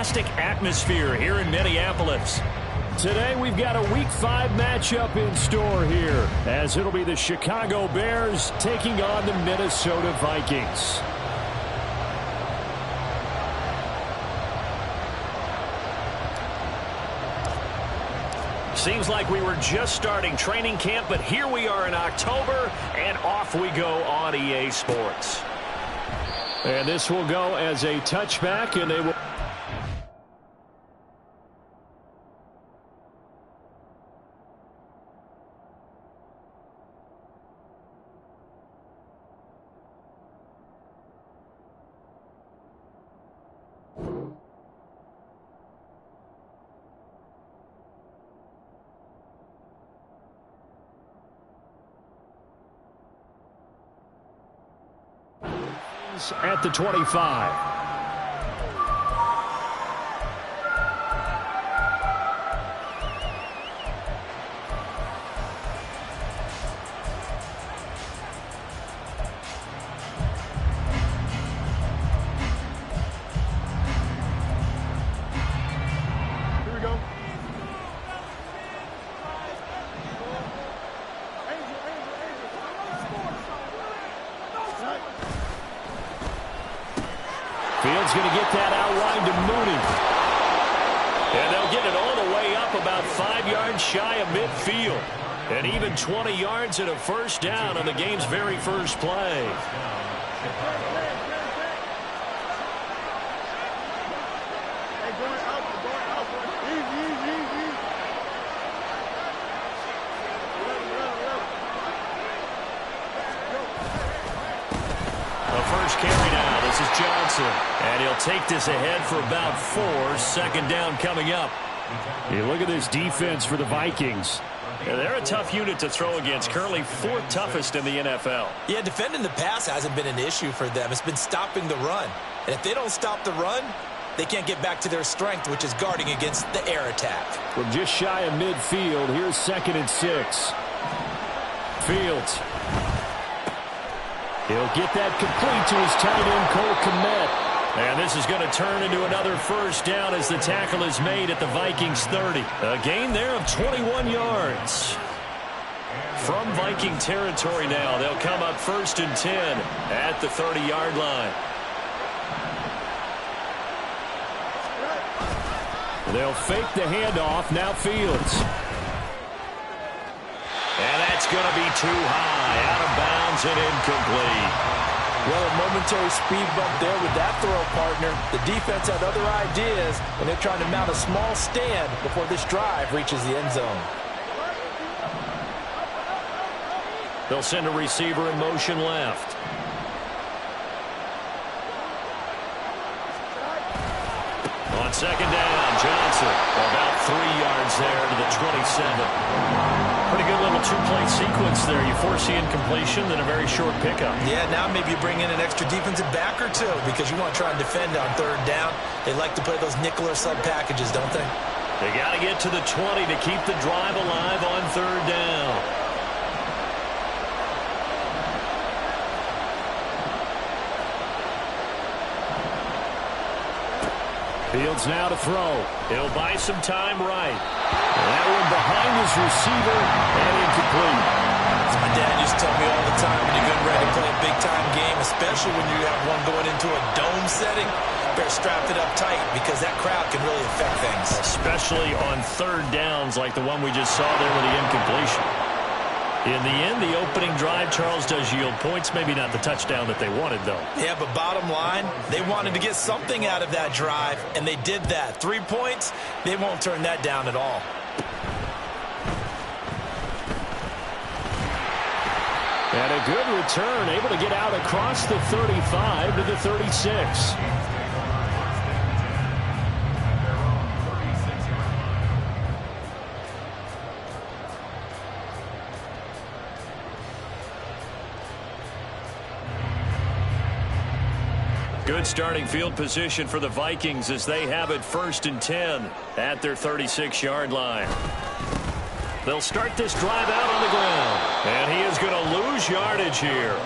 fantastic atmosphere here in Minneapolis. Today we've got a Week 5 matchup in store here, as it'll be the Chicago Bears taking on the Minnesota Vikings. Seems like we were just starting training camp, but here we are in October, and off we go on EA Sports. And this will go as a touchback, and they will... at the 25. Fields going to get that out wide to Mooney. And they'll get it all the way up about 5 yards shy of midfield. And even 20 yards and a first down on the game's very first play. Carry now. This is Johnson. And he'll take this ahead for about 4. Second down coming up. You look at this defense for the Vikings. Yeah, they're a tough unit to throw against. Currently 4th toughest in the NFL. Yeah, defending the pass hasn't been an issue for them. It's been stopping the run. And if they don't stop the run, they can't get back to their strength, which is guarding against the air attack. From just shy of midfield, here's 2nd and 6. Fields. He'll get that complete to his tight end, Cole Kmet. And this is going to turn into another first down as the tackle is made at the Vikings 30. A gain there of 21 yards. From Viking territory now, they'll come up 1st and 10 at the 30-yard line. They'll fake the handoff. Now Fields. And that's going to be too high. Out of bounds and incomplete. Well, a momentary speed bump there with that throw, partner. The defense had other ideas, and they're trying to mount a small stand before this drive reaches the end zone. They'll send a receiver in motion left. On second down, Johnson. About 3 yards there to the 27. Pretty good little two-play sequence there. You force the incompletion, then a very short pickup. Yeah, now maybe you bring in an extra defensive back or two because you want to try and defend on 3rd down. They like to play those nickel or sub packages, don't they? They got to get to the 20 to keep the drive alive on 3rd down. Fields now to throw. He'll buy some time right. That one behind his receiver and incomplete. As my dad used to tell me all the time, when you're getting ready to play a big-time game, especially when you have one going into a dome setting, better strap it up tight because that crowd can really affect things. Especially on 3rd downs like the one we just saw there with the incompletion. In the end, the opening drive, Charles, does yield points. Maybe not the touchdown that they wanted, though. Yeah, but bottom line, they wanted to get something out of that drive, and they did that. 3 points, they won't turn that down at all. And a good return, able to get out across the 35 to the 36. Good starting field position for the Vikings as they have it 1st and 10 at their 36-yard line. They'll start this drive out on the ground. And he is going to lose yardage here.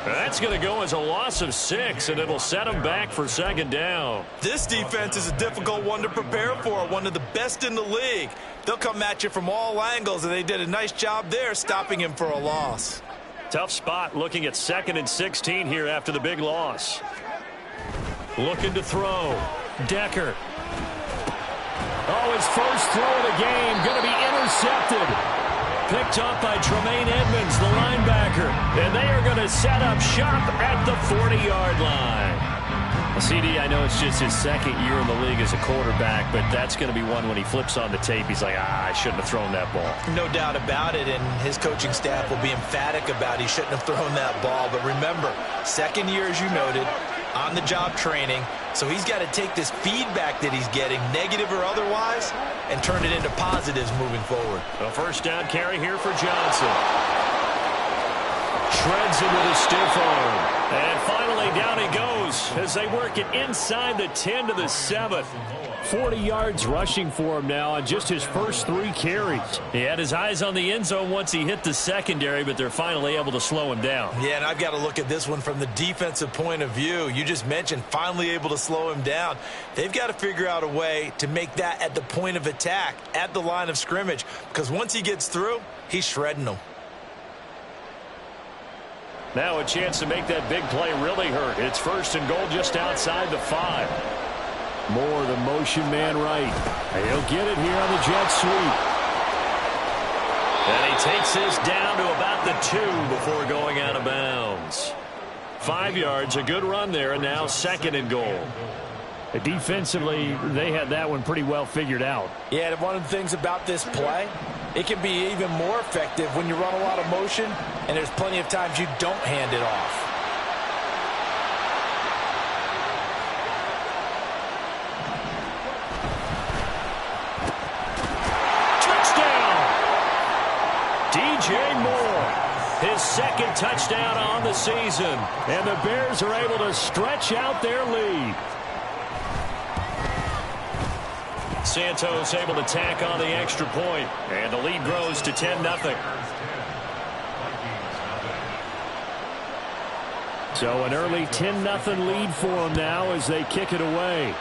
That's going to go as a loss of 6, and it'll set them back for second down. This defense is a difficult one to prepare for, one of the best in the league. They'll come at you from all angles, and they did a nice job there stopping him for a loss. Tough spot looking at 2nd and 16 here after the big loss. Looking to throw. Decker. Oh, his first throw of the game going to be intercepted. Picked up by Tremaine Edmonds, the linebacker. And they are going to set up shop at the 40-yard line. CD, I know it's just his 2nd year in the league as a quarterback, but that's going to be one when he flips on the tape. He's like, I shouldn't have thrown that ball. No doubt about it, and his coaching staff will be emphatic about he shouldn't have thrown that ball. But remember, 2nd year, as you noted, on-the-job training. So he's got to take this feedback that he's getting, negative or otherwise, and turn it into positives moving forward. A first down carry here for Johnson. Shreds him with a stiff arm. And finally down he goes as they work it inside the 10 to the 7. 40 yards rushing for him now on just his first 3 carries. He had his eyes on the end zone once he hit the secondary, but they're finally able to slow him down. Yeah, and I've got to look at this one from the defensive point of view. You just mentioned finally able to slow him down. They've got to figure out a way to make that at the point of attack, at the line of scrimmage, because once he gets through, he's shredding them. Now a chance to make that big play really hurt. It's 1st and goal just outside the 5. Moore, the motion man right. He'll get it here on the jet sweep. And he takes this down to about the 2 before going out of bounds. 5 yards, a good run there, and now 2nd and goal. Defensively, they had that one pretty well figured out. Yeah, and one of the things about this play, it can be even more effective when you run a lot of motion, and there's plenty of times you don't hand it off. His 2nd touchdown on the season. And the Bears are able to stretch out their lead. Santos able to tack on the extra point. And the lead grows to 10-0. So an early 10-0 lead for them now as they kick it away.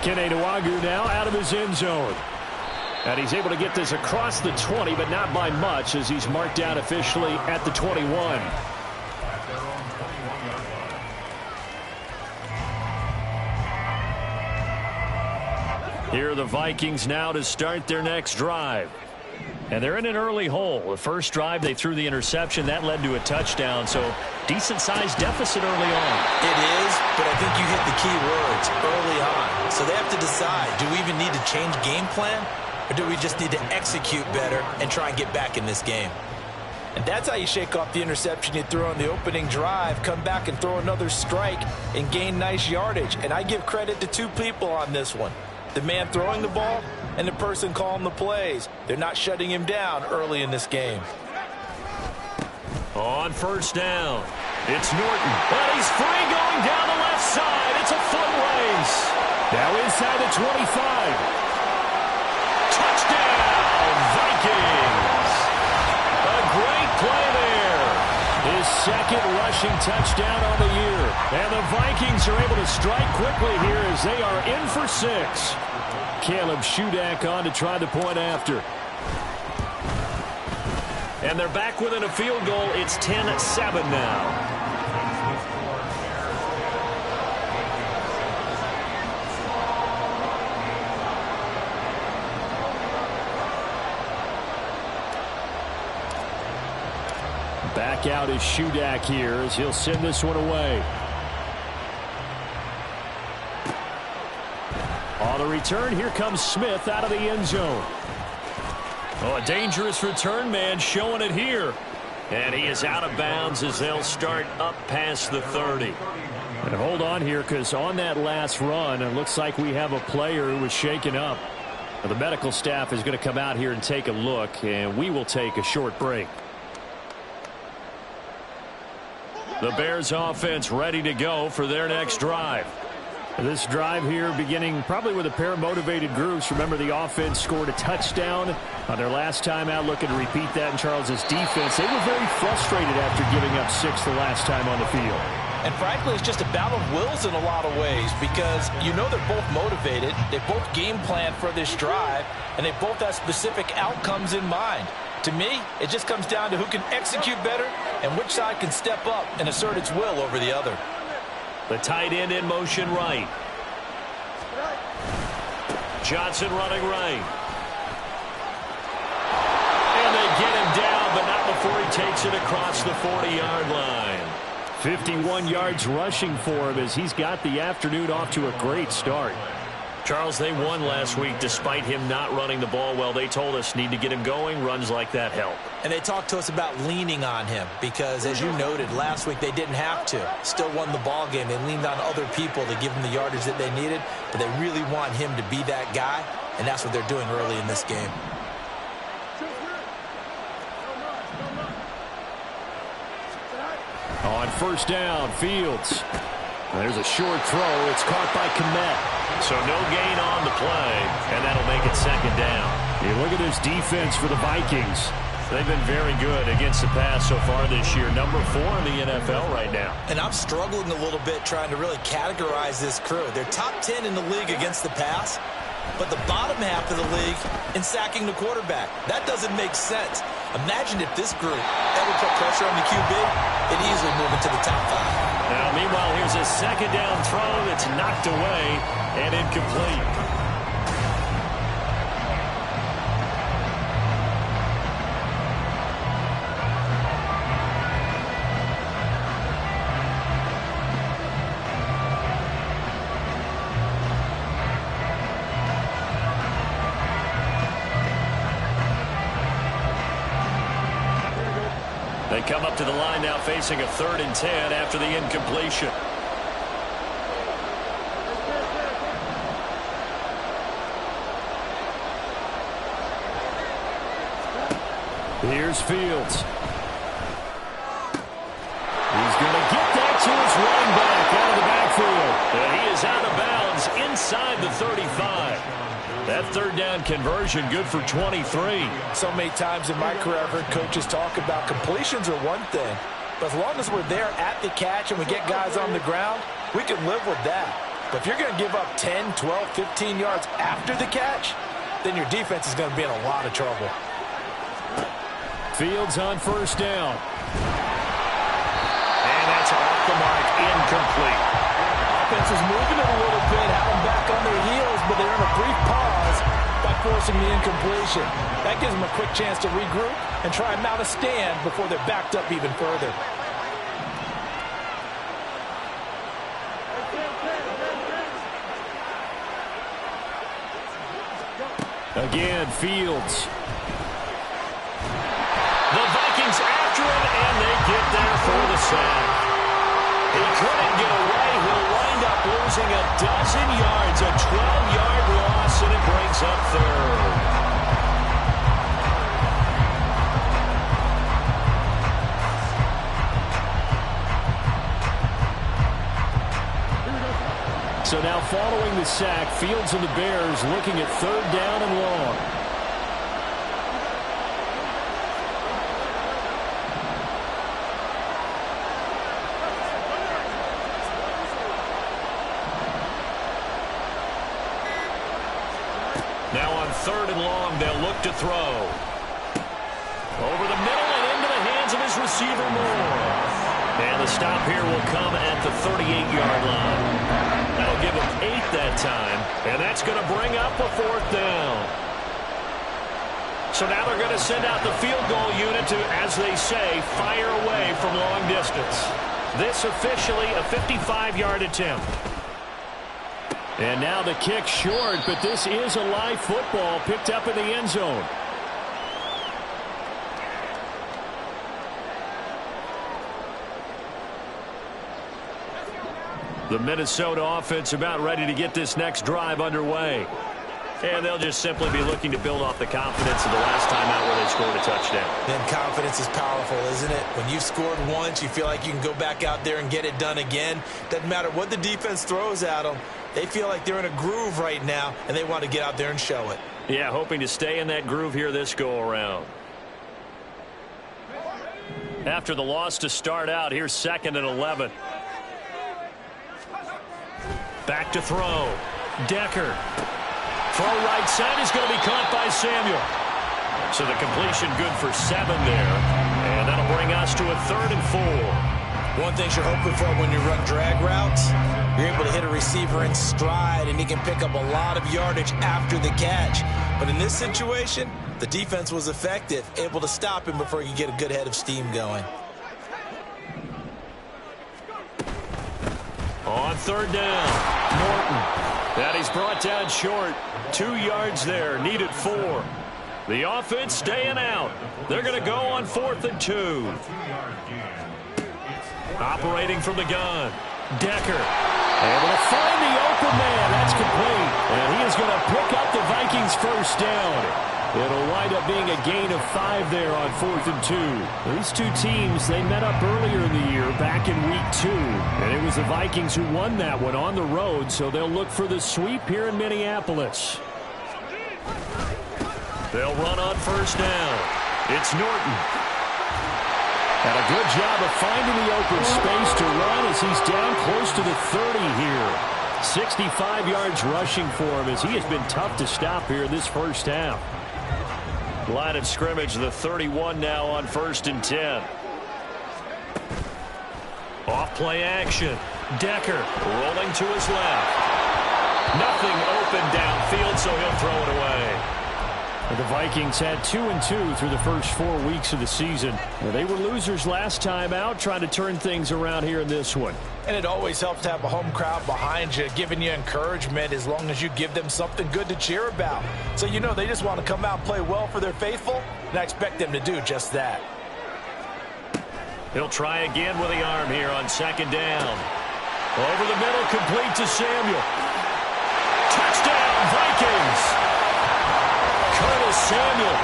Kene Nwangwu now out of his end zone. And he's able to get this across the 20, but not by much as he's marked down officially at the 21. Here are the Vikings now to start their next drive. And they're in an early hole. The first drive, they threw the interception. That led to a touchdown, so decent-sized deficit early on. It is, but I think you hit the key words early on. So they have to decide, do we even need to change game plan? Or do we just need to execute better and try and get back in this game? And that's how you shake off the interception you threw on the opening drive, come back and throw another strike and gain nice yardage. And I give credit to 2 people on this one. The man throwing the ball and the person calling the plays. They're not shutting him down early in this game. On first down, it's Norton. And he's free going down the left side. It's a foot race. Now inside the 25. Touchdown, Vikings! A great play there. His 2nd rushing touchdown on the year. And the Vikings are able to strike quickly here as they are in for 6. Caleb Shudak on to try the point after. And they're back within a field goal. It's 10-7 now. Back out is Shudak here as he'll send this one away. On the return, here comes Smith out of the end zone. Oh, a dangerous return man showing it here. And he is out of bounds as they'll start up past the 30. And hold on here because on that last run, it looks like we have a player who was shaken up. Now, the medical staff is going to come out here and take a look, and we will take a short break. The Bears offense ready to go for their next drive. This drive here beginning probably with a pair of motivated groups. Remember, the offense scored a touchdown on their last time out, looking to repeat that in Charles's defense. They were very frustrated after giving up 6 the last time on the field. And frankly, it's just a battle of wills in a lot of ways because you know they're both motivated, they both game plan for this drive, and they both have specific outcomes in mind. To me, it just comes down to who can execute better and which side can step up and assert its will over the other. The tight end in motion right. Johnson running right. And they get him down, but not before he takes it across the 40-yard line. 51 yards rushing for him as he's got the afternoon off to a great start. Charles, they won last week despite him not running the ball well. They told us need to get him going. Runs like that help. And they talked to us about leaning on him because, as you noted, last week they didn't have to. Still won the ball game. They leaned on other people to give them the yardage that they needed, but they really want him to be that guy, and that's what they're doing early in this game. On first down, Fields. There's a short throw. It's caught by Kmet. So no gain on the play, and that'll make it second down. You look at this defense for the Vikings. They've been very good against the pass so far this year. Number 4 in the NFL right now. And I'm struggling a little bit trying to really categorize this crew. They're top 10 in the league against the pass, but the bottom half of the league in sacking the quarterback. That doesn't make sense. Imagine if this group ever put pressure on the QB, it'd easily move into the top 5. Now, meanwhile, here's a second down throw that's knocked away and incomplete. They come up to the line now facing a 3rd and 10 after the incompletion. Here's Fields. He's going to get that to his running back out of the backfield. And he is out of bounds inside the 35. That 3rd down conversion good for 23. So many times in my career I've heard coaches talk about completions are one thing, but as long as we're there at the catch and we get guys on the ground, we can live with that. But if you're going to give up 10, 12, 15 yards after the catch, then your defense is going to be in a lot of trouble. Fields on first down. And that's off the mark, incomplete. Offense is moving it a little bit, have them back on their heels, but they're in a brief pause by forcing the incompletion. That gives them a quick chance to regroup and try and mount a stand before they're backed up even further. Again, Fields. The Vikings after him, and they get there for the sack. He couldn't get away. He'll wind up losing a dozen yards, a 12-yard loss, and it brings up 3rd. So now following the sack, Fields and the Bears looking at 3rd down and long. Now on 3rd and long, they'll look to throw. Over the middle and into the hands of his receiver, Moore. And the stop here will come at the 38-yard line. That'll give him 8 that time, and that's going to bring up a 4th down. So now they're going to send out the field goal unit to, as they say, fire away from long distance. This officially a 55-yard attempt. And now the kick short, but this is a live football picked up in the end zone. The Minnesota offense about ready to get this next drive underway. And they'll just simply be looking to build off the confidence of the last time out where they scored a touchdown. Then confidence is powerful, isn't it? When you've scored once, you feel like you can go back out there and get it done again. Doesn't matter what the defense throws at them. They feel like they're in a groove right now, and they want to get out there and show it. Yeah, hoping to stay in that groove here this go-around. After the loss to start out, here's 2nd and 11. Back to throw. Decker. Throw right side is going to be caught by Samuel. So the completion good for 7 there. And that'll bring us to a 3rd and 4. One thing you're hoping for when you run drag routes, you're able to hit a receiver in stride, and he can pick up a lot of yardage after the catch. But in this situation, the defense was effective, able to stop him before he could get a good head of steam going. On 3rd down, Norton. And he's brought down short. 2 yards there, needed 4. The offense staying out. They're going to go on 4th and 2. Operating from the gun. Decker. Able to find the open man. That's complete. And he is going to pick up the Vikings' first down. It'll wind up being a gain of 5 there on 4th and 2. These two teams, they met up earlier in the year, back in week 2. And it was the Vikings who won that one on the road, so they'll look for the sweep here in Minneapolis. They'll run on 1st down. It's Norton. And a good job of finding the open space to run as he's down close to the 30 here. 65 yards rushing for him as he has been tough to stop here in this first half. Line of scrimmage, the 31 now on 1st and 10. Off play action. Decker rolling to his left. Nothing open downfield, so he'll throw it away. The Vikings had 2-2 through the first 4 weeks of the season. They were losers last time out, trying to turn things around here in this one. And it always helps to have a home crowd behind you, giving you encouragement as long as you give them something good to cheer about. So you know they just want to come out and play well for their faithful, and I expect them to do just that. He'll try again with the arm here on 2nd down. Over the middle, complete to Samuel. Touchdown, Vikings! Curtis Samuel,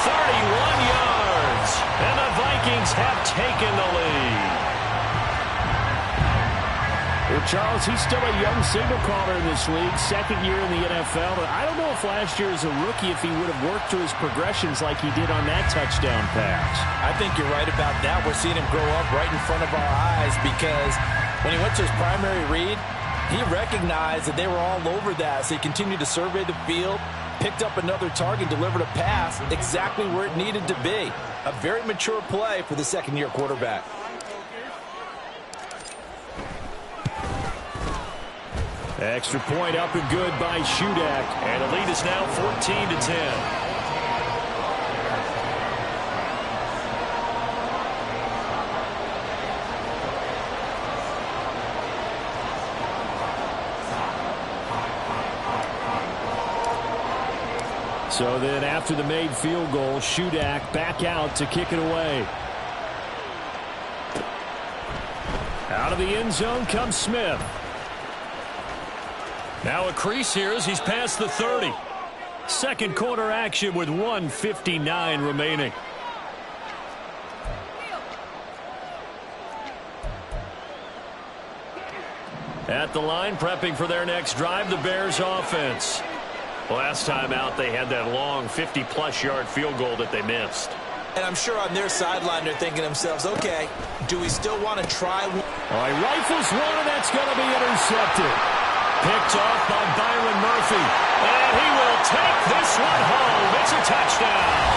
31 yards, and the Vikings have taken the lead. Well, Charles, he's still a young signal caller in this league, 2nd year in the NFL. But I don't know if last year as a rookie, if he would have worked through his progressions like he did on that touchdown pass. I think you're right about that. We're seeing him grow up right in front of our eyes because when he went to his primary read, he recognized that they were all over that, so he continued to survey the field, picked up another target, delivered a pass exactly where it needed to be. A very mature play for the 2nd-year quarterback. Extra point up and good by Shudak. And the lead is now 14-10. So then after the made field goal, Shudak back out to kick it away. Out of the end zone comes Smith. Now a crease here as he's past the 30. Second quarter action with 1:59 remaining. At the line, prepping for their next drive, the Bears offense. Last time out, they had that long 50-plus yard field goal that they missed. And I'm sure on their sideline they're thinking to themselves, okay, do we still want to try one? All right, rifles one, and that's going to be intercepted. Picked off by Byron Murphy. And he will take this one home. It's a touchdown.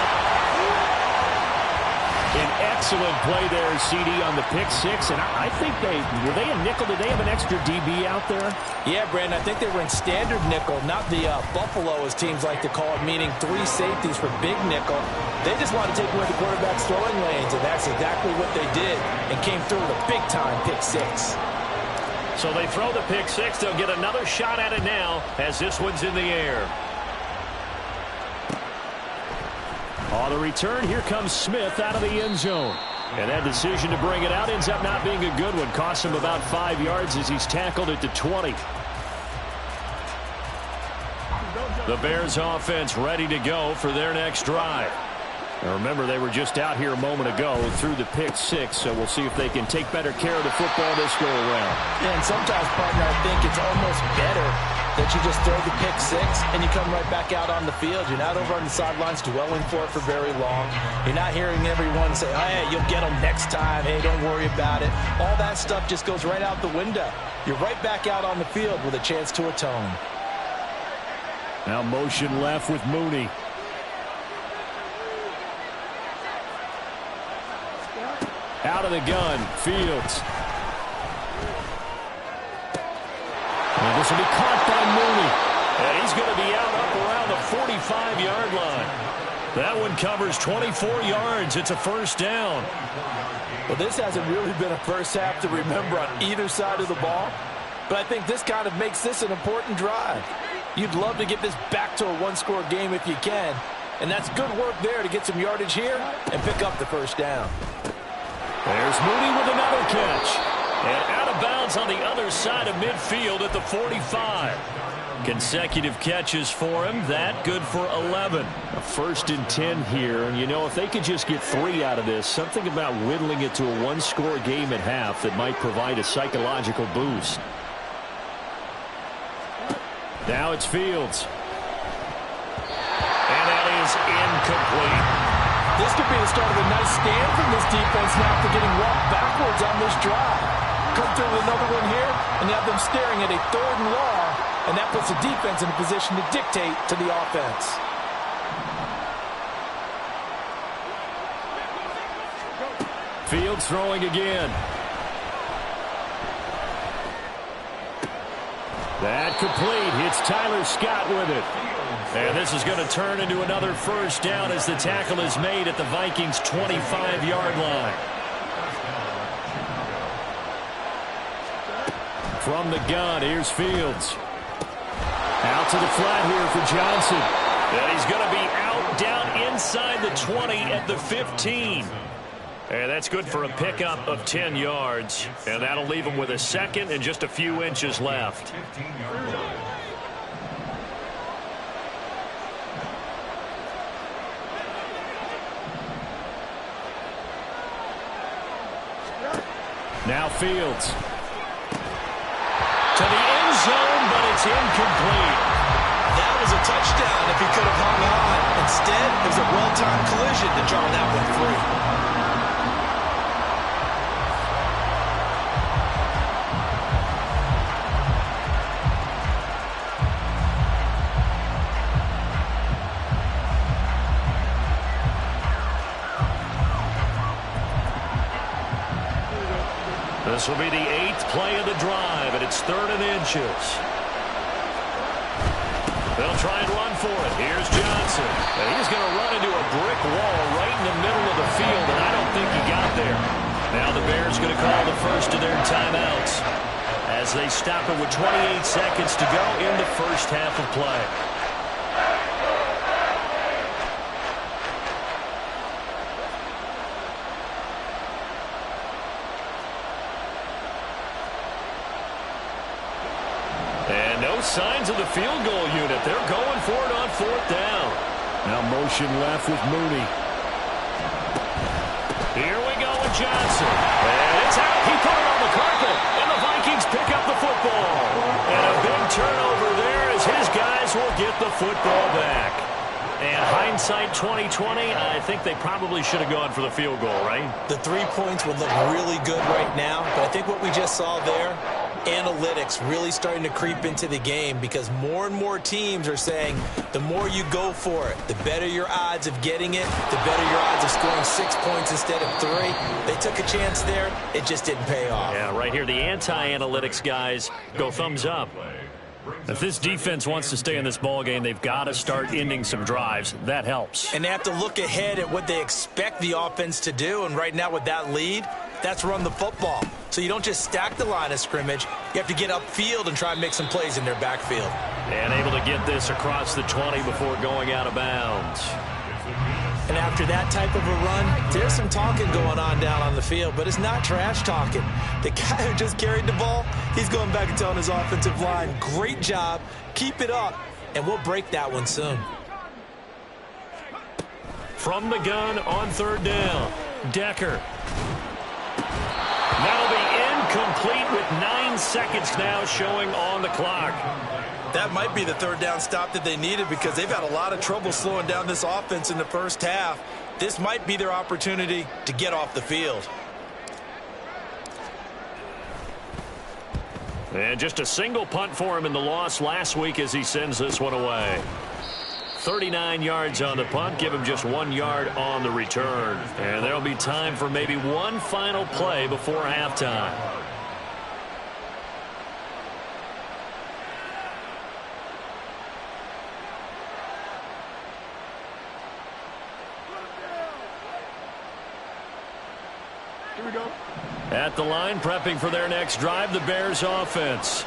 An excellent play there, CD, on the pick six. And I think were they a nickel? Did they have an extra DB out there? Yeah, Brandon, I think they were in standard nickel, not the Buffalo, as teams like to call it, meaning 3 safeties for big nickel. They just want to take away the quarterback's throwing lanes, and that's exactly what they did and came through with a big-time pick six. So they throw the pick six. They'll get another shot at it now as this one's in the air. On the return, here comes Smith out of the end zone. And that decision to bring it out ends up not being a good one. Costs him about 5 yards as he's tackled at the 20. The Bears offense ready to go for their next drive. Now remember, they were just out here a moment ago through the pick six, so we'll see if they can take better care of the football this go around. Yeah, and sometimes, partner, I think it's almost better that you just throw the pick six and you come right back out on the field. You're not over on the sidelines dwelling for it for very long. You're not hearing everyone say, oh, hey, you'll get them next time. Hey, don't worry about it. All that stuff just goes right out the window. You're right back out on the field with a chance to atone. Now motion left with Mooney. Out of the gun, Fields. And this will be caught by Mooney. And he's going to be out up around the 45-yard line. That one covers 24 yards. It's a first down. Well, this hasn't really been a first half to remember on either side of the ball. But I think this kind of makes this an important drive. You'd love to get this back to a one-score game if you can. And that's good work there to get some yardage here and pick up the first down. There's Mooney with another catch. And out of bounds on the other side of midfield at the 45. Consecutive catches for him. That good for 11. A 1st and 10 here. And, you know, if they could just get 3 out of this, something about whittling it to a one-score game at half that might provide a psychological boost. Now it's Fields. And that is incomplete. This could be the start of a nice stand from this defense now after getting walked backwards on this drive. Come through with another one here, and you have them staring at a 3rd and long, and that puts the defense in a position to dictate to the offense. Fields throwing again. That complete. It's Tyler Scott with it. And this is going to turn into another first down as the tackle is made at the Vikings' 25-yard line. From the gun, here's Fields. Out to the flat here for Johnson. And he's going to be out down inside the 20 at the 15. And that's good for a pickup of 10 yards. And that'll leave him with a second and just a few inches left. Now Fields. To the end zone, but it's incomplete. That was a touchdown if he could have hung on. Instead, it was a well-timed collision to draw that one free. This will be the 8th play of the drive, and it's 3rd and inches. They'll try and run for it. Here's Johnson. And he's going to run into a brick wall right in the middle of the field, and I don't think he got there. Now the Bears going to call the first of their timeouts as they stop it with 28 seconds to go in the first half of play. Signs of the field goal unit. They're going for it on 4th down. Now motion left with Mooney. Here we go with Johnson. And it's out. He put it on the carpet. And the Vikings pick up the football. And a big turnover there as his guys will get the football back. And hindsight 2020, I think they probably should have gone for the field goal, right? The 3 points would look really good right now, but I think what we just saw there, analytics really starting to creep into the game because more and more teams are saying the more you go for it, the better your odds of getting it, the better your odds of scoring 6 points instead of 3. They took a chance there. It just didn't pay off. Yeah, right here, the anti-analytics guys go thumbs up. If this defense wants to stay in this ballgame, they've got to start ending some drives. That helps. And they have to look ahead at what they expect the offense to do. And right now with that lead, that's run the football. So you don't just stack the line of scrimmage. You have to get upfield and try and make some plays in their backfield. And able to get this across the 20 before going out of bounds. And after that type of a run, there's some talking going on down on the field, but it's not trash talking. The guy who just carried the ball, he's going back and telling his offensive line, great job, keep it up, and we'll break that one soon. From the gun on third down. Decker. That'll be incomplete with 9 seconds now showing on the clock. That might be the third down stop that they needed because they've had a lot of trouble slowing down this offense in the first half. This might be their opportunity to get off the field. And just a single punt for him in the loss last week as he sends this one away. 39 yards on the punt, give him just 1 yard on the return. And there'll be time for maybe one final play before halftime. Here we go. At the line, prepping for their next drive, the Bears offense.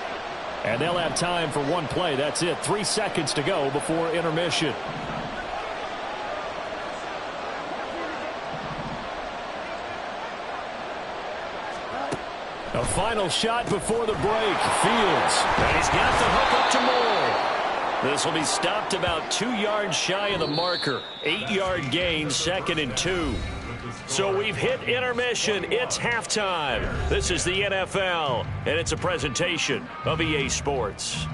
And they'll have time for one play. That's it. 3 seconds to go before intermission. A final shot before the break. Fields. And he's got the hook up to Moore. This will be stopped about 2 yards shy of the marker. 8-yard gain, 2nd and 2. So we've hit intermission. It's halftime. This is the NFL, and it's a presentation of EA Sports.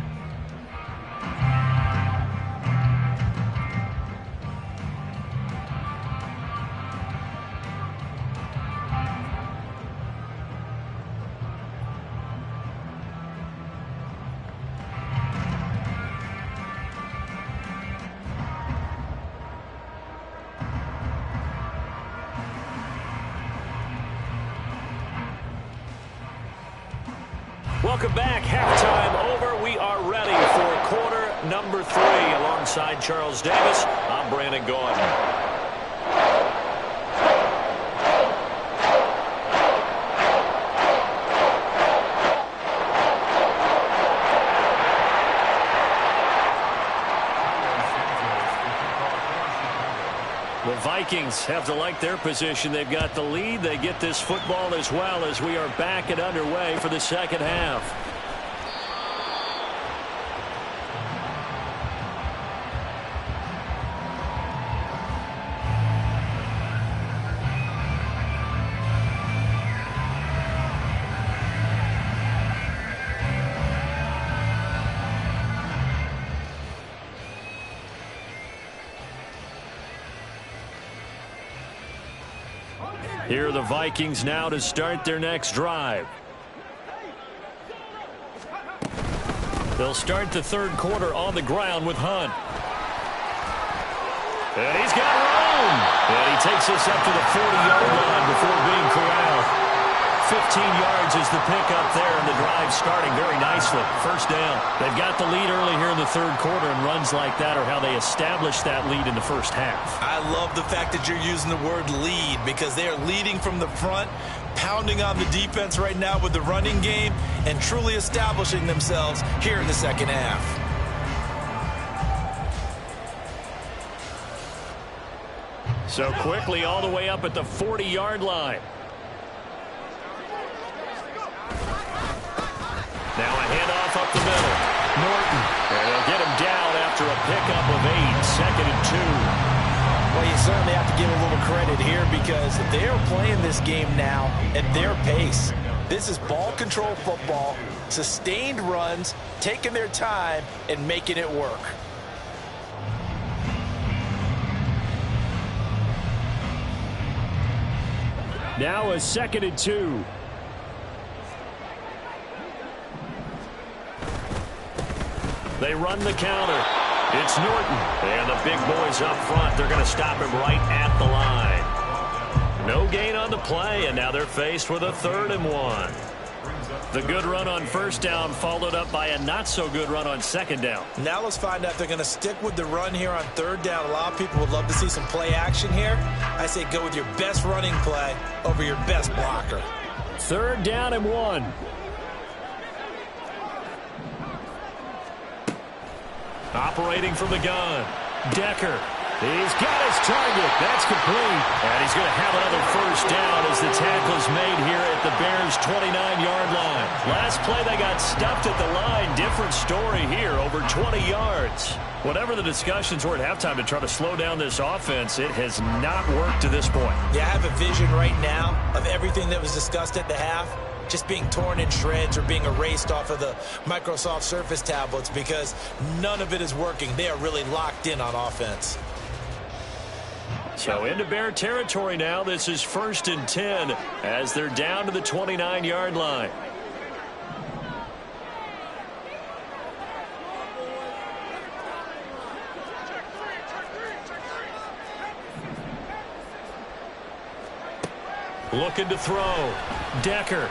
Welcome back. Halftime over. We are ready for quarter number 3. Alongside Charles Davis, I'm Brandon Gaudin. The Vikings have to like their position. They've got the lead. They get this football as well as we are back and underway for the second half. Here are the Vikings now to start their next drive. They'll start the third quarter on the ground with Hunt. And he's got room. And he takes us up to the 40-yard line before being corralled. 15 yards is the pickup there, and the drive starting very nicely. First down. They've got the lead early here in the third quarter, and runs like that are how they establish that lead in the first half. I love the fact that you're using the word lead because they are leading from the front, pounding on the defense right now with the running game, and truly establishing themselves here in the second half. So quickly all the way up at the 40-yard line. Now a handoff up the middle. Norton. And they'll get him down after a pickup of 8. 2nd and 2. Well, you certainly have to give a little credit here because they are playing this game now at their pace. This is ball control football, sustained runs, taking their time, and making it work. Now a 2nd and 2. They run the counter. It's Norton. And the big boys up front. They're going to stop him right at the line. No gain on the play, and now they're faced with a 3rd and 1. The good run on first down followed up by a not-so-good run on second down. Now let's find out if they're going to stick with the run here on third down. A lot of people would love to see some play action here. I say go with your best running play over your best blocker. 3rd down and 1. Operating from the gun. Decker. He's got his target. That's complete. And he's going to have another first down as the tackle is made here at the Bears' 29-yard line. Last play, they got stuffed at the line. Different story here, over 20 yards. Whatever the discussions were at halftime to try to slow down this offense, it has not worked to this point. Yeah, I have a vision right now of everything that was discussed at the half just being torn in shreds or being erased off of the Microsoft Surface tablets because none of it is working. They are really locked in on offense. So into Bear territory now. This is 1st and 10 as they're down to the 29-yard line. Looking to throw. Decker.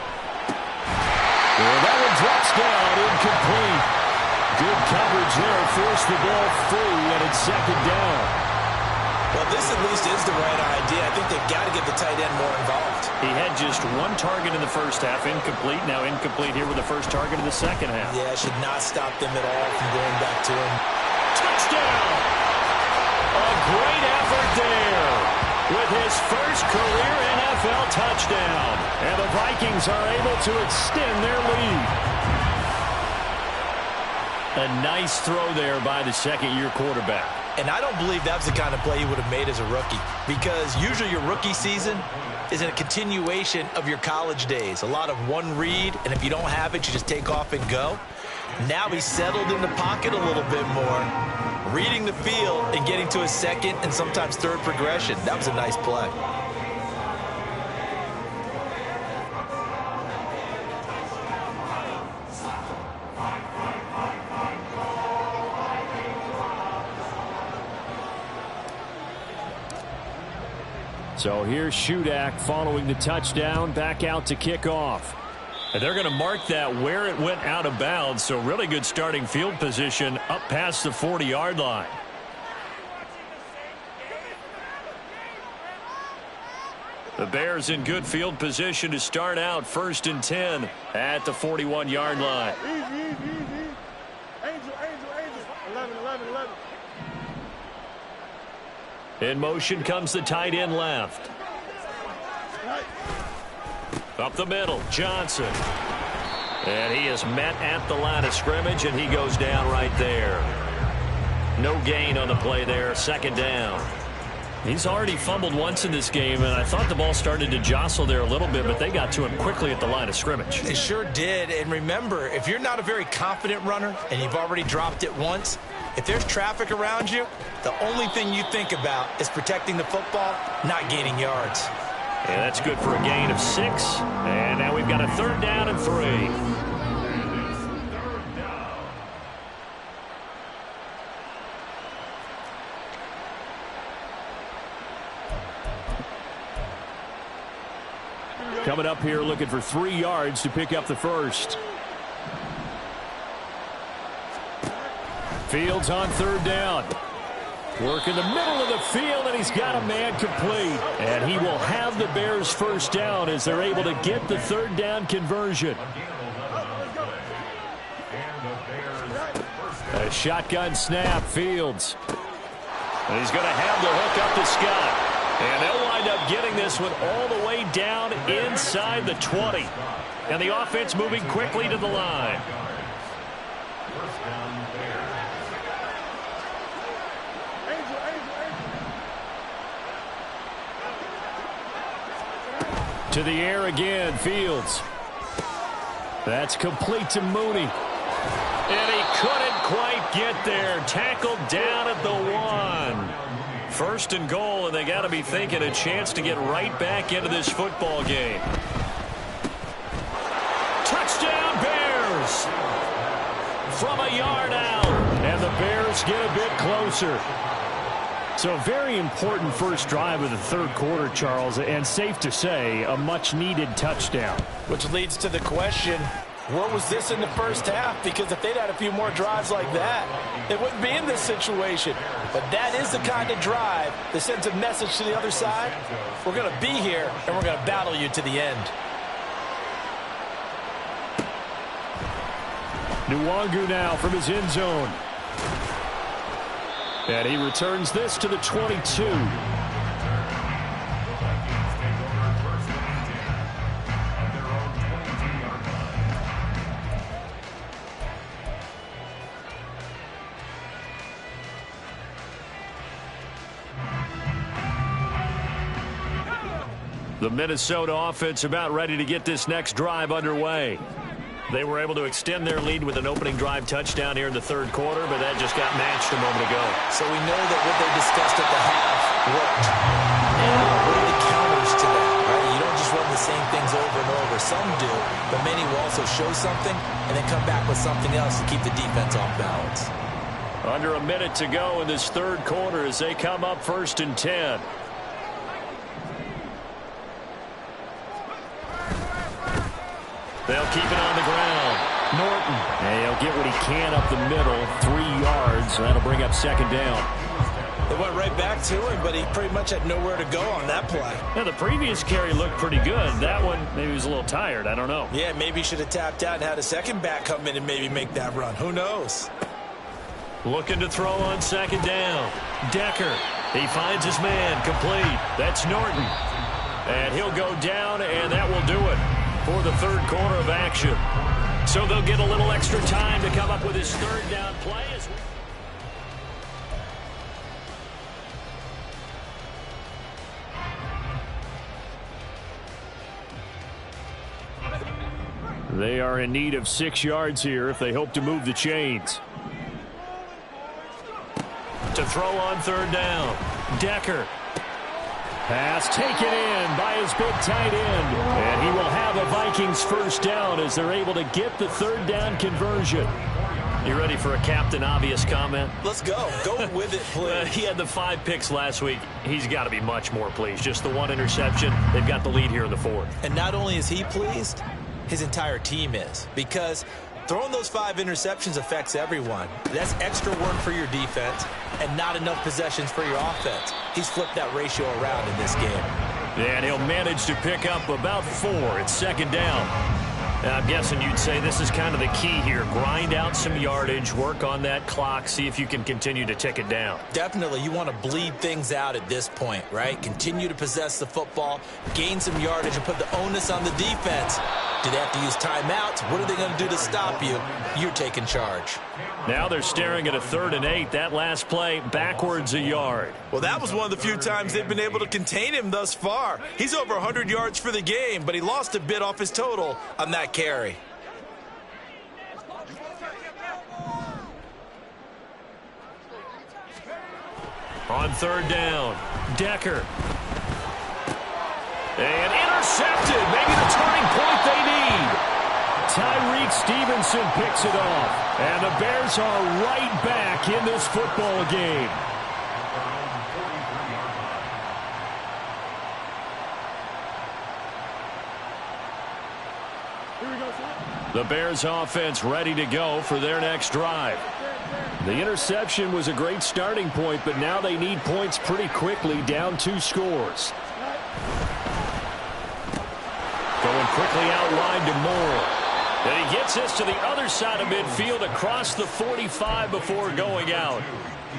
Well, that one drops down, incomplete. Good coverage there. Forced the ball free, and it's 2nd down. Well, this at least is the right idea. I think they've got to get the tight end more involved. He had just one target in the first half, incomplete. Now incomplete here with the first target in the second half. Yeah, should not stop them at all from going back to him. Touchdown! A great effort there with his first career NFL touchdown. And the Vikings are able to extend their lead. A nice throw there by the second-year quarterback. And I don't believe that was the kind of play he would have made as a rookie, because usually your rookie season is a continuation of your college days. A lot of one read, and if you don't have it, you just take off and go. Now he's settled in the pocket a little bit more, reading the field and getting to a second and sometimes third progression. That was a nice play. So here's Shudak following the touchdown, back out to kick off. And they're going to mark that where it went out of bounds, so really good starting field position up past the 40-yard line. The Bears in good field position to start out 1st and 10 at the 41-yard line. Easy. Angel. 11. In motion comes the tight end left. Up the middle, Johnson. And he is met at the line of scrimmage, and he goes down right there. No gain on the play there, 2nd down. He's already fumbled once in this game, and I thought the ball started to jostle there a little bit, but they got to him quickly at the line of scrimmage. They sure did, and remember, if you're not a very confident runner and you've already dropped it once, if there's traffic around you, the only thing you think about is protecting the football, not gaining yards. Yeah, that's good for a gain of 6, and now we've got a 3rd down and 3. Coming up here looking for 3 yards to pick up the first. Fields on 3rd down. Work in the middle of the field, and he's got a man complete. And he will have the Bears' first down as they're able to get the 3rd down conversion. A shotgun snap, Fields. And he's going to have the hook up to Scott. And they'll wind up getting this one all the way down inside the 20. And the offense moving quickly to the line. To the air again, Fields. That's complete to Mooney. And he couldn't quite get there. Tackled down at the 1. 1st and goal, and they got to be thinking a chance to get right back into this football game. Touchdown, Bears! From a yard out. And the Bears get a bit closer. So a very important first drive of the 3rd quarter, Charles, and safe to say, a much-needed touchdown. Which leads to the question, where was this in the first half? Because if they'd had a few more drives like that, they wouldn't be in this situation. But that is the kind of drive that sends a message to the other side. We're going to be here, and we're going to battle you to the end. Nwangu now from his end zone. And he returns this to the 22. The Minnesota offense about ready to get this next drive underway. They were able to extend their lead with an opening drive touchdown here in the third quarter, but that just got matched a moment ago. So we know that what they discussed at the half worked. Now, what are the counters to that? Right? You don't just run the same things over and over. Some do, but many will also show something and then come back with something else to keep the defense off balance. Under a minute to go in this third quarter as they come up 1st and 10. They'll keep it on the ground. Norton. And he'll get what he can up the middle. 3 yards. That'll bring up 2nd down. They went right back to him, but he pretty much had nowhere to go on that play. Now, the previous carry looked pretty good. That one, maybe he was a little tired. I don't know. Yeah, maybe he should have tapped out and had a second back come in and maybe make that run. Who knows? Looking to throw on 2nd down. Decker. He finds his man. Complete. That's Norton. And he'll go down, and that will do it for the third quarter of action. So they'll get a little extra time to come up with his 3rd down play. They are in need of 6 yards here if they hope to move the chains. To throw on 3rd down. Decker. Pass taken in by his big tight end. And he will have a Vikings 1st down as they're able to get the 3rd down conversion. You ready for a Captain Obvious comment? Let's go. Go with it, please. He had the 5 picks last week. He's got to be much more pleased. Just the 1 interception. They've got the lead here in the 4th. And not only is he pleased, his entire team is. Because throwing those 5 interceptions affects everyone. That's extra work for your defense and not enough possessions for your offense. He's flipped that ratio around in this game. And he'll manage to pick up about 4. It's 2nd down. I'm guessing you'd say this is kind of the key here. Grind out some yardage, work on that clock, see if you can continue to tick it down. Definitely. You want to bleed things out at this point, right? Continue to possess the football, gain some yardage, and put the onus on the defense. Do they have to use timeouts? What are they going to do to stop you? You're taking charge. Now they're staring at a 3rd and 8. That last play, backwards a yard. Well, that was one of the few times they've been able to contain him thus far. He's over 100 yards for the game, but he lost a bit off his total on that carry. On 3rd down, Decker. And intercepted. Maybe the turning point they need. Tyreek Stevenson picks it off. And the Bears are right back in this football game. The Bears offense ready to go for their next drive. The interception was a great starting point, but now they need points pretty quickly, down 2 scores. Going quickly out wide to Moore. And he gets this to the other side of midfield across the 45 before going out.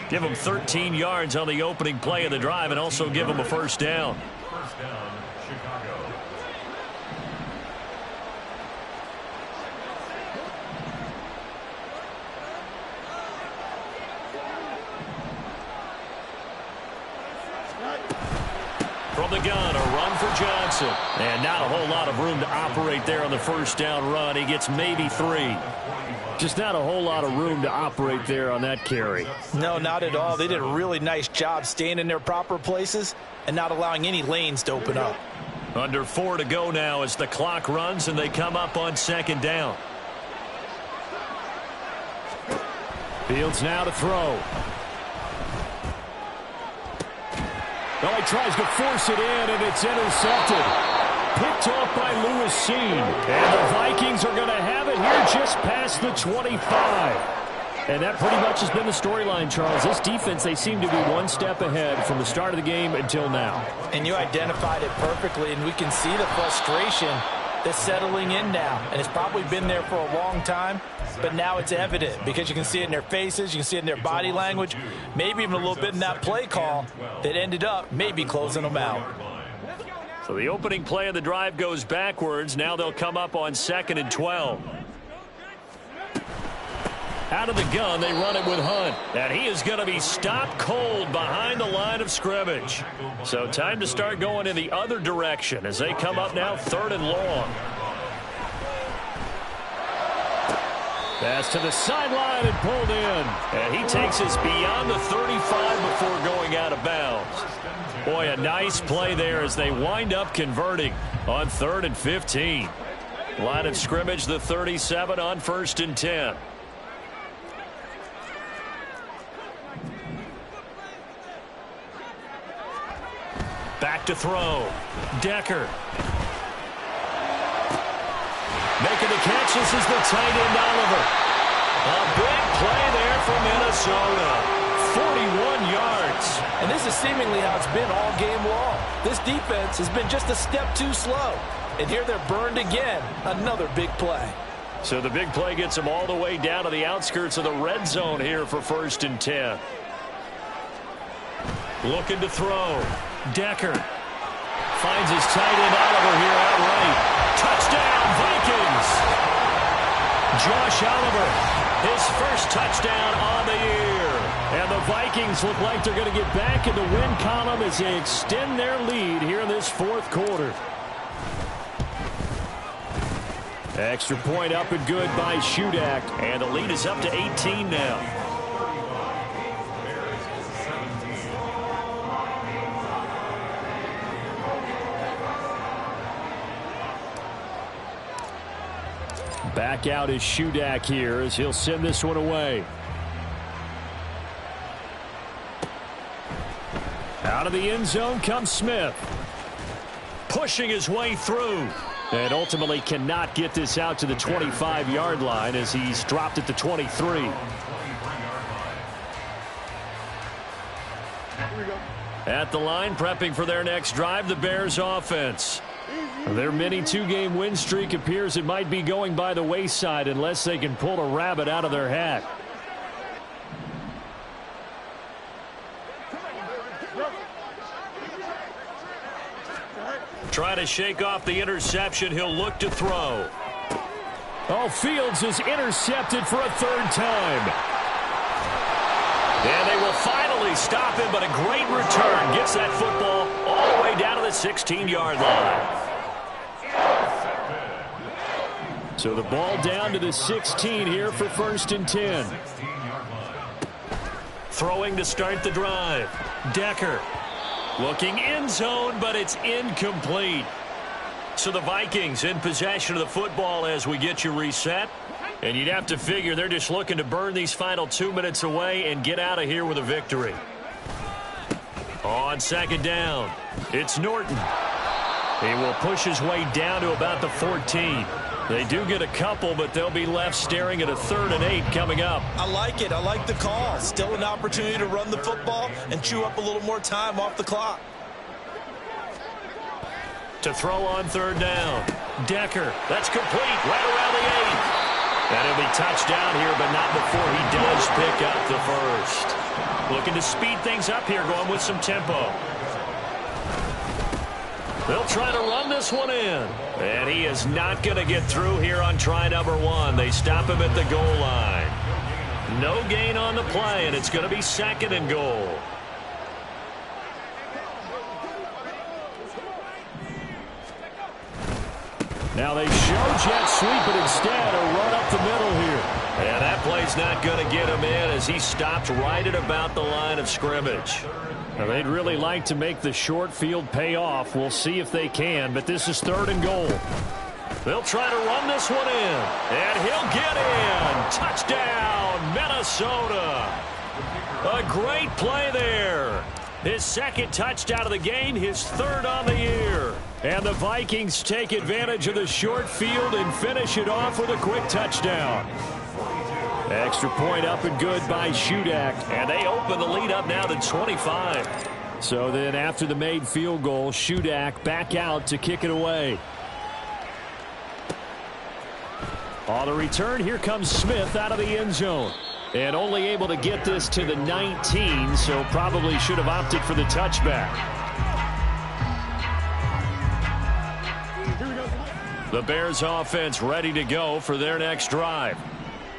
Give him 13 yards on the opening play of the drive and also give him a 1st down. First down, Chicago. From the gun, a run for Johnson. And not a whole lot of room to operate there on the 1st down run. He gets maybe 3. Just not a whole lot of room to operate there on that carry. No, not at all. They did a really nice job staying in their proper places and not allowing any lanes to open up. Under 4 to go now as the clock runs and they come up on 2nd down. Fields now to throw. Well, he tries to force it in, and it's intercepted. Picked off by Lewis Seen. And the Vikings are going to have it here just past the 25. And that pretty much has been the storyline, Charles. This defense, they seem to be one step ahead from the start of the game until now. And you identified it perfectly, and we can see the frustration that's settling in now, and it's probably been there for a long time, but now it's evident because you can see it in their faces, you can see it in their body language, maybe even a little bit in that play call that ended up maybe closing them out. So the opening play of the drive goes backwards. Now they'll come up on 2nd and 12. Out of the gun, they run it with Hunt. And he is going to be stopped cold behind the line of scrimmage. So time to start going in the other direction as they come up now 3rd and long. Pass to the sideline and pulled in. And he takes us beyond the 35 before going out of bounds. Boy, a nice play there as they wind up converting on 3rd and 15. Line of scrimmage, the 37 on 1st and 10. Back to throw. Decker. Making the catch. This is the tight end, Oliver. A big play there for Minnesota. 41 yards. And this is seemingly how it's been all game long. This defense has been just a step too slow. And here they're burned again. Another big play. So the big play gets them all the way down to the outskirts of the red zone here for 1st and 10. Looking to throw. Decker finds his tight end Oliver here outright. Touchdown, Vikings! Josh Oliver, his first touchdown on the year. And the Vikings look like they're going to get back in the win column as they extend their lead here in this 4th quarter. Extra point up and good by Shudak. And the lead is up to 18 now. Back out is Shudak here as he'll send this one away. Out of the end zone comes Smith. Pushing his way through. And ultimately cannot get this out to the 25-yard line as he's dropped at the 23. At the line, prepping for their next drive, the Bears offense. Their mini 2-game win streak appears it might be going by the wayside unless they can pull a rabbit out of their hat. Trying to shake off the interception. He'll look to throw. Oh, Fields is intercepted for a 3rd time. And they will finally stop him, but a great return gets that football all the way down to the 16-yard line. So the ball down to the 16 here for 1st and 10. Throwing to start the drive. Decker looking end zone, but it's incomplete. So the Vikings in possession of the football as we get you reset. And you'd have to figure they're just looking to burn these final 2 minutes away and get out of here with a victory. On 2nd down, it's Norton. He will push his way down to about the 14. They do get a couple, but they'll be left staring at a 3rd and 8 coming up. I like it. I like the call. Still an opportunity to run the football and chew up a little more time off the clock. To throw on 3rd down. Decker, that's complete right around the 8. And he'll be touchdown here, but not before he does pick up the first. Looking to speed things up here, going with some tempo. They'll try to run this one in. And he is not going to get through here on try number 1. They stop him at the goal line. No gain on the play, and it's going to be 2nd and goal. Now they show jet sweep, but instead a run up the middle here. And that play's not going to get him in as he stopped right at about the line of scrimmage. Now they'd really like to make the short field pay off. We'll see if they can, but this is 3rd and goal. They'll try to run this one in, and he'll get in. Touchdown, Minnesota. A great play there. His 2nd touchdown of the game, his 3rd on the year. And the Vikings take advantage of the short field and finish it off with a quick touchdown. Extra point up and good by Shudak. And they open the lead up now to 25. So then after the made field goal, Shudak back out to kick it away. On the return, here comes Smith out of the end zone. And only able to get this to the 19, so probably should have opted for the touchback. The Bears offense ready to go for their next drive.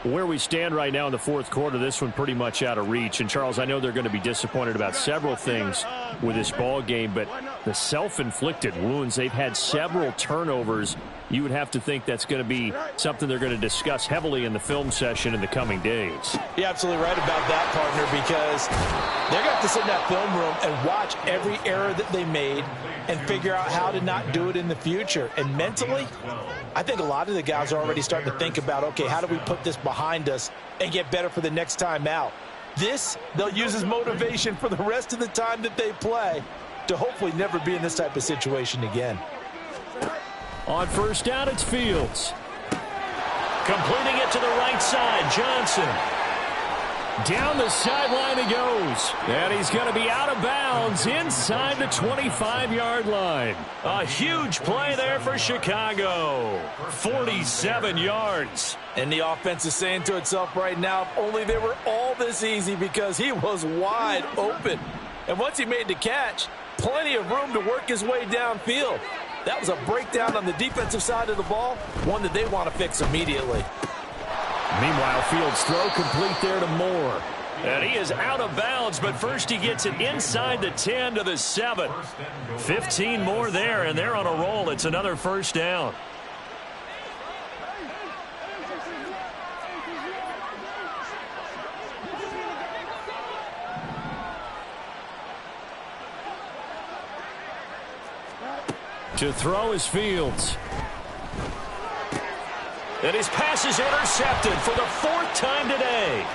Where we stand right now in the fourth quarter, this one pretty much out of reach. And, Charles, I know they're going to be disappointed about several things with this ball game, but the self-inflicted wounds, they've had several turnovers. You would have to think that's going to be something they're going to discuss heavily in the film session in the coming days. You're absolutely right about that, partner, because they're going to have to sit in that film room and watch every error that they made and figure out how to not do it in the future. And mentally, I think a lot of the guys are already starting to think about, okay, how do we put this behind us and get better for the next time out? This, they'll use as motivation for the rest of the time that they play to hopefully never be in this type of situation again. On first down, it's Fields. Completing it to the right side, Johnson. Down the sideline he goes. And he's going to be out of bounds inside the 25-yard line. A huge play there for Chicago. 47 yards. And the offense is saying to itself right now, if only they were all this easy, because he was wide open. And once he made the catch, plenty of room to work his way downfield. That was a breakdown on the defensive side of the ball, one that they want to fix immediately. Meanwhile, Fields' throw complete there to Moore. And he is out of bounds, but first he gets it inside the 10 to the 7. 15 more there, and they're on a roll. It's another first down. To throw is Fields. And his pass is intercepted for the 4th time today.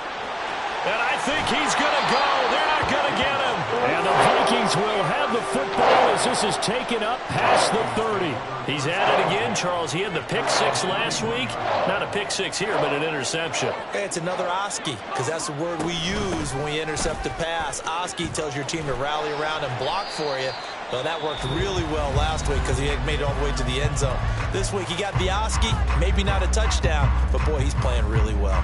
And I think he's going to go. They're not going to get him. And the Vikings will have the football as this is taken up past the 30. He's at it again, Charles. He had the pick 6 last week. Not a pick 6 here, but an interception. Hey, it's another Oski, because that's the word we use when we intercept a pass. Oski tells your team to rally around and block for you. Well, that worked really well last week because he had made it all the way to the end zone. This week he got the Oski, maybe not a touchdown, but boy, he's playing really well.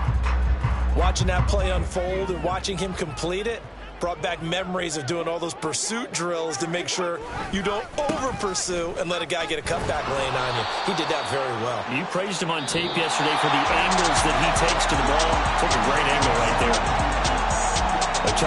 Watching that play unfold and watching him complete it brought back memories of doing all those pursuit drills to make sure you don't over-pursue and let a guy get a cutback lane on you. He did that very well. You praised him on tape yesterday for the angles that he takes to the ball. Took a great angle right there.